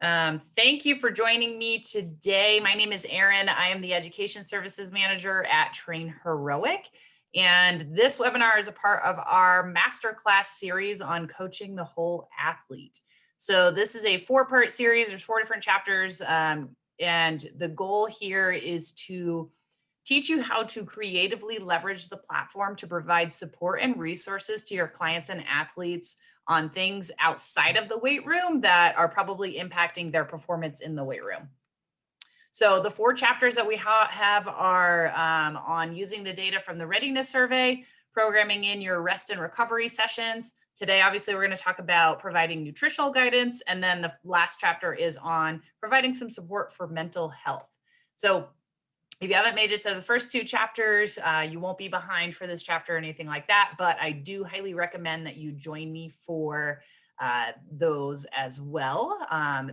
Thank you for joining me today. My name is Erin. I am the Education Services Manager at TrainHeroic. And this webinar is a part of our masterclass series on coaching the whole athlete. So this is a four-part series. There's four different chapters. And the goal here is to teach you how to creatively leverage the platform to provide support and resources to your clients and athletes on things outside of the weight room that are probably impacting their performance in the weight room. So the four chapters that we have are on using the data from the readiness survey, programming in your rest and recovery sessions. Today, obviously, we're going to talk about providing nutritional guidance. And then the last chapter is on providing some support for mental health. So if you haven't made it to the first two chapters, you won't be behind for this chapter or anything like that, but I do highly recommend that you join me for those as well.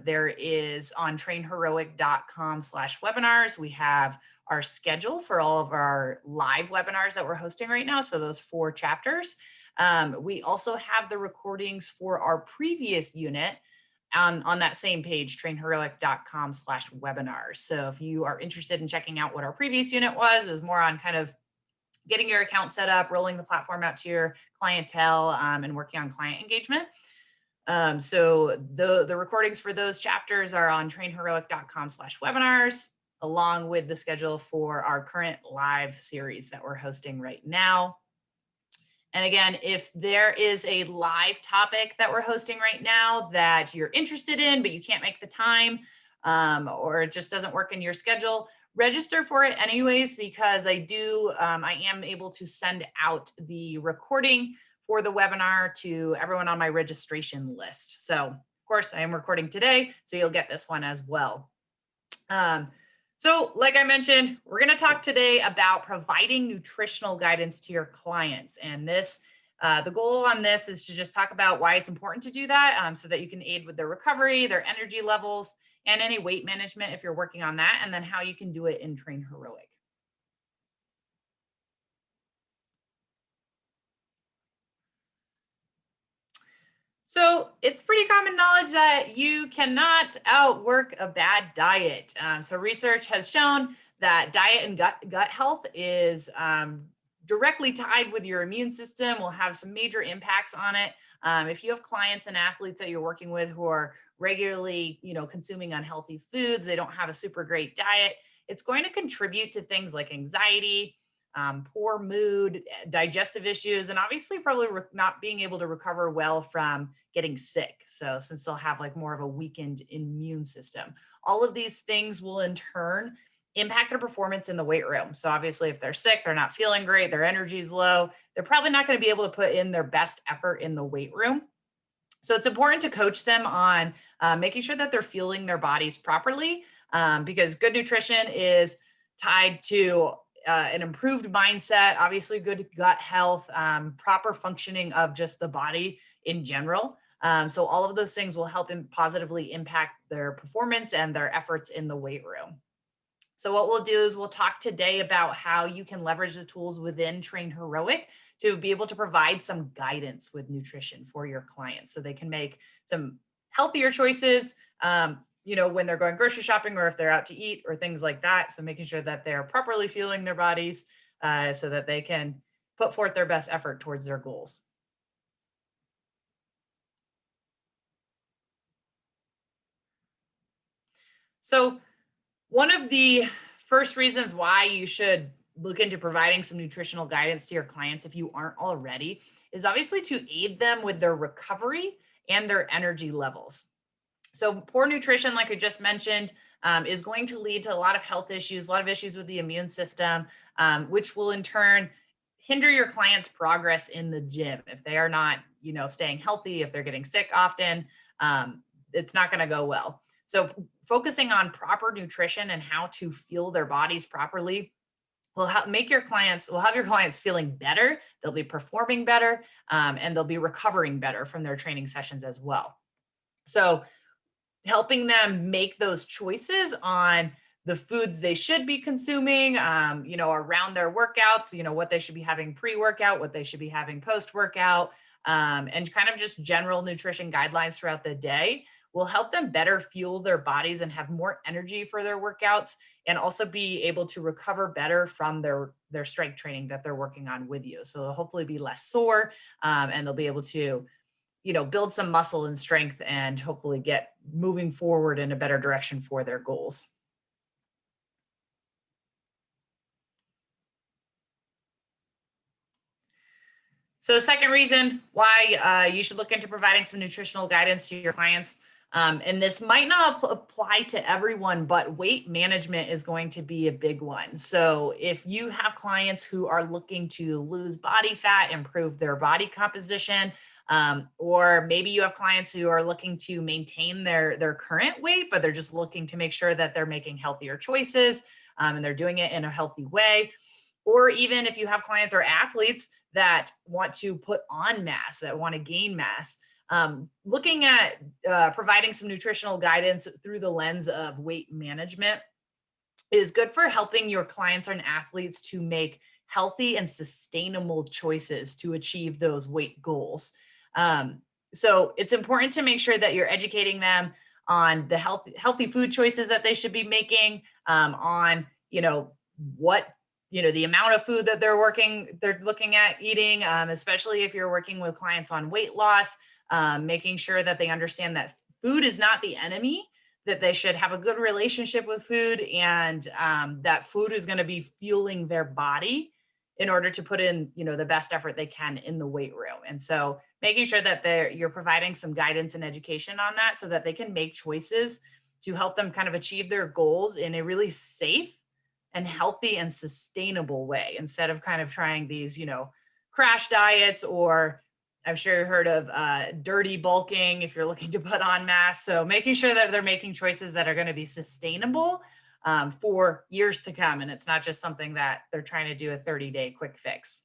There is on trainheroic.com/webinars. We have our schedule for all of our live webinars that we're hosting right now. So those four chapters. We also have the recordings for our previous unit on that same page, trainheroic.com/webinars. So if you are interested in checking out what our previous unit was, it was more on kind of getting your account set up, rolling the platform out to your clientele, and working on client engagement. So the recordings for those chapters are on trainheroic.com/webinars, along with the schedule for our current live series that we're hosting right now. And again, if there is a live topic that we're hosting right now that you're interested in, but you can't make the time, or it just doesn't work in your schedule, register for it anyways, because I am able to send out the recording for the webinar to everyone on my registration list. So of course I am recording today, so you'll get this one as well. So like I mentioned, we're going to talk today about providing nutritional guidance to your clients. And the goal on this is to just talk about why it's important to do that, so that you can aid with their recovery, their energy levels, and any weight management if you're working on that, and then how you can do it in TrainHeroic. So it's pretty common knowledge that you cannot outwork a bad diet. So research has shown that diet and gut health is directly tied with your immune system, will have some major impacts on it. If you have clients and athletes that you're working with who are regularly, consuming unhealthy foods, they don't have a super great diet, it's going to contribute to things like anxiety, poor mood, digestive issues, and obviously probably not being able to recover well from getting sick. So since they'll have like more of a weakened immune system, all of these things will in turn impact their performance in the weight room. So obviously if they're sick, they're not feeling great, their energy is low, they're probably not going to be able to put in their best effort in the weight room. So it's important to coach them on making sure that they're fueling their bodies properly, because good nutrition is tied to an improved mindset, obviously good gut health, proper functioning of just the body in general. So all of those things will help positively impact their performance and their efforts in the weight room. So what we'll do is we'll talk today about how you can leverage the tools within TrainHeroic to be able to provide some guidance with nutrition for your clients so they can make some healthier choices, when they're going grocery shopping or if they're out to eat or things like that. So making sure that they're properly fueling their bodies so that they can put forth their best effort towards their goals. So one of the first reasons why you should look into providing some nutritional guidance to your clients, if you aren't already, is obviously to aid them with their recovery and their energy levels. So poor nutrition, like I just mentioned, is going to lead to a lot of health issues, a lot of issues with the immune system, which will in turn hinder your clients' progress in the gym. If they are not, staying healthy, if they're getting sick often, it's not going to go well. So focusing on proper nutrition and how to fuel their bodies properly will have your clients feeling better. They'll be performing better, and they'll be recovering better from their training sessions as well. So helping them make those choices on the foods they should be consuming, around their workouts, what they should be having pre-workout, what they should be having post-workout, and kind of just general nutrition guidelines throughout the day will help them better fuel their bodies and have more energy for their workouts, and also be able to recover better from their strength training that they're working on with you. So they'll hopefully be less sore, and they'll be able to, build some muscle and strength and hopefully get moving forward in a better direction for their goals. So the second reason why you should look into providing some nutritional guidance to your clients, and this might not apply to everyone, but weight management is going to be a big one. So if you have clients who are looking to lose body fat, improve their body composition, or maybe you have clients who are looking to maintain their current weight, but they're just looking to make sure that they're making healthier choices, and they're doing it in a healthy way. Or even if you have clients or athletes that want to put on mass, that want to gain mass, looking at providing some nutritional guidance through the lens of weight management is good for helping your clients and athletes to make healthy and sustainable choices to achieve those weight goals. So it's important to make sure that you're educating them on the healthy food choices that they should be making, on what the amount of food that they're looking at eating, especially if you're working with clients on weight loss, making sure that they understand that food is not the enemy, that they should have a good relationship with food, and that food is going to be fueling their body in order to put in the best effort they can in the weight room. And so making sure that you're providing some guidance and education on that so that they can make choices to help them kind of achieve their goals in a really safe and healthy and sustainable way, instead of kind of trying these, crash diets, or I'm sure you heard of dirty bulking if you're looking to put on mass. So making sure that they're making choices that are going to be sustainable for years to come. And it's not just something that they're trying to do a 30-day quick fix.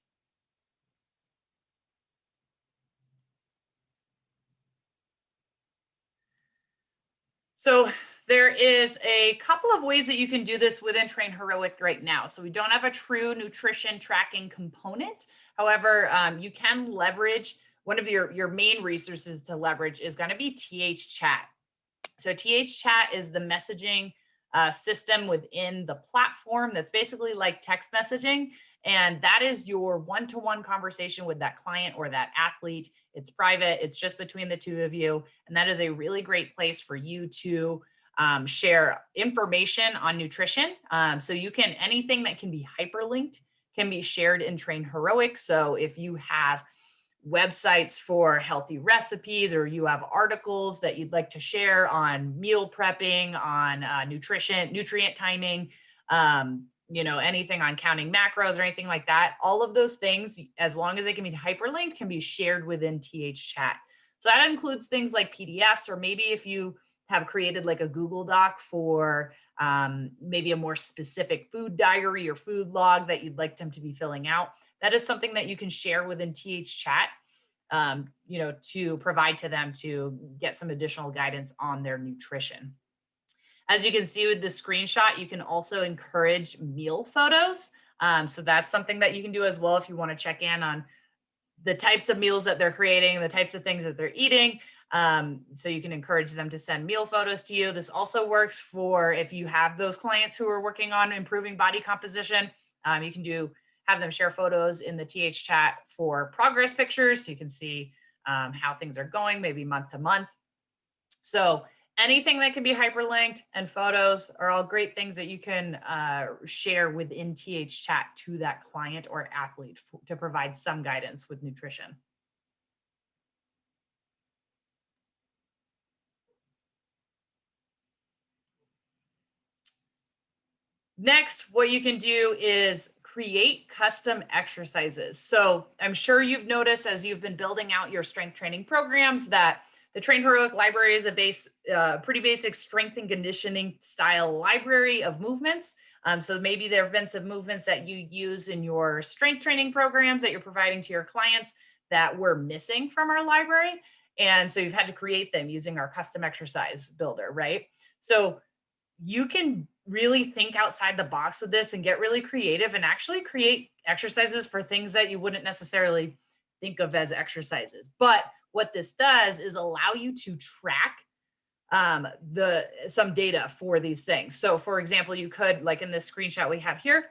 So there is a couple of ways that you can do this within TrainHeroic right now. So we don't have a true nutrition tracking component. However, you can leverage one of your main resources to leverage is going to be TH Chat. So TH Chat is the messaging system within the platform that's basically like text messaging. And that is your one-to-one conversation with that client or that athlete. It's private, it's just between the two of you. And that is a really great place for you to share information on nutrition. So you can, anything that can be hyperlinked can be shared in TrainHeroic. So if you have websites for healthy recipes, or you have articles that you'd like to share on meal prepping, on nutrition, nutrient timing, anything on counting macros or anything like that, all of those things, as long as they can be hyperlinked, can be shared within TH Chat. So that includes things like PDFs, or maybe if you have created like a Google Doc for maybe a more specific food diary or food log that you'd like them to be filling out, that is something that you can share within TH Chat, to provide to them to get some additional guidance on their nutrition. As you can see with the screenshot, you can also encourage meal photos. So that's something that you can do as well if you want to check in on the types of meals that they're creating, the types of things that they're eating. So you can encourage them to send meal photos to you. This also works for if you have those clients who are working on improving body composition. You can have them share photos in the TH Chat for progress pictures, so you can see how things are going, maybe month to month. So anything that can be hyperlinked and photos are all great things that you can share within TH Chat to that client or athlete to provide some guidance with nutrition. Next, what you can do is create custom exercises. So I'm sure you've noticed as you've been building out your strength training programs that the TrainHeroic library is a pretty basic strength and conditioning style library of movements. So maybe there have been some movements that you use in your strength training programs that you're providing to your clients that were missing from our library. And so you've had to create them using our custom exercise builder, right? So you can really think outside the box with this and get really creative and actually create exercises for things that you wouldn't necessarily think of as exercises. But what this does is allow you to track some data for these things. So for example, you could, like in this screenshot we have here,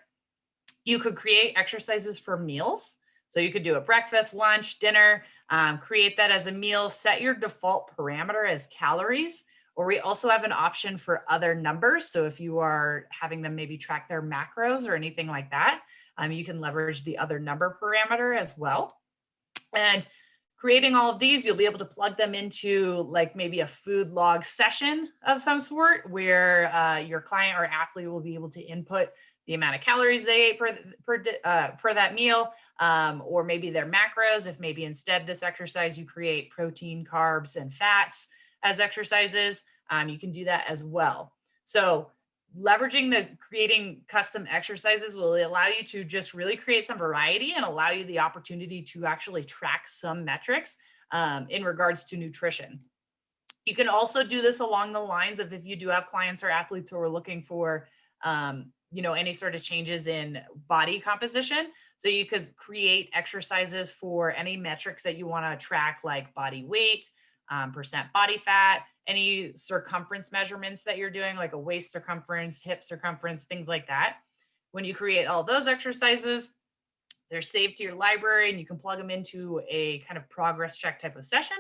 you could create exercises for meals. So you could do a breakfast, lunch, dinner, create that as a meal, set your default parameter as calories, or we also have an option for other numbers. So if you are having them maybe track their macros or anything like that, you can leverage the other number parameter as well. And creating all of these, you'll be able to plug them into like maybe a food log session of some sort where your client or athlete will be able to input the amount of calories they ate per that meal, or maybe their macros. If maybe instead this exercise you create protein, carbs, and fats as exercises, you can do that as well. So leveraging the creating custom exercises will allow you to just really create some variety and allow you the opportunity to actually track some metrics in regards to nutrition. You can also do this along the lines of if you do have clients or athletes who are looking for any sort of changes in body composition. So you could create exercises for any metrics that you want to track, like body weight, percent body fat, any circumference measurements that you're doing, like a waist circumference, hip circumference, things like that. When you create all those exercises, they're saved to your library and you can plug them into a kind of progress check type of session.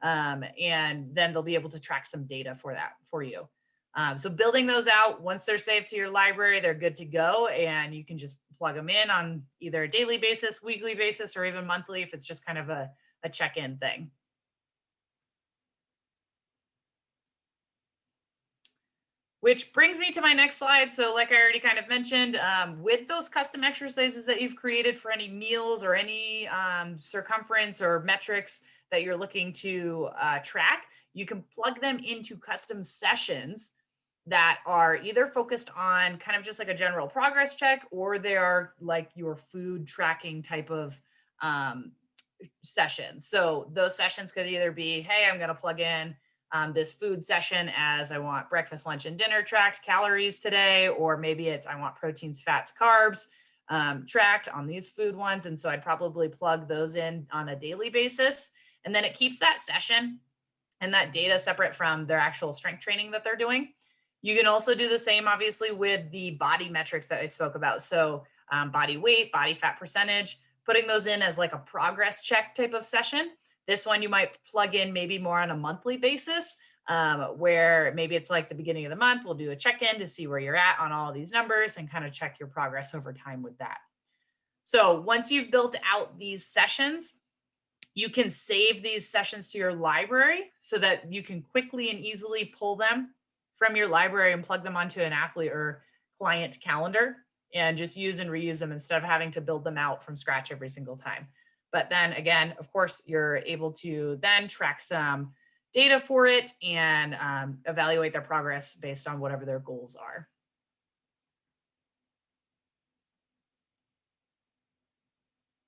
And then they'll be able to track some data for that for you. So building those out, once they're saved to your library, they're good to go. And you can just plug them in on either a daily basis, weekly basis, or even monthly if it's just kind of a check-in thing. Which brings me to my next slide. So like I already kind of mentioned, with those custom exercises that you've created for any meals or any circumference or metrics that you're looking to track, you can plug them into custom sessions that are either focused on kind of just like a general progress check, or they are like your food tracking type of sessions. So those sessions could either be, hey, I'm going to plug in this food session as I want breakfast, lunch, and dinner tracked calories today, or maybe it's I want proteins, fats, carbs tracked on these food ones. And so I'd probably plug those in on a daily basis. And then it keeps that session and that data separate from their actual strength training that they're doing. You can also do the same, obviously, with the body metrics that I spoke about. So body weight, body fat percentage, putting those in as like a progress check type of session. This one you might plug in maybe more on a monthly basis, where maybe it's like the beginning of the month, we'll do a check-in to see where you're at on all of these numbers and kind of check your progress over time with that. So once you've built out these sessions, you can save these sessions to your library so that you can quickly and easily pull them from your library and plug them onto an athlete or client calendar and just use and reuse them instead of having to build them out from scratch every single time. But then again, of course, you're able to then track some data for it and evaluate their progress based on whatever their goals are.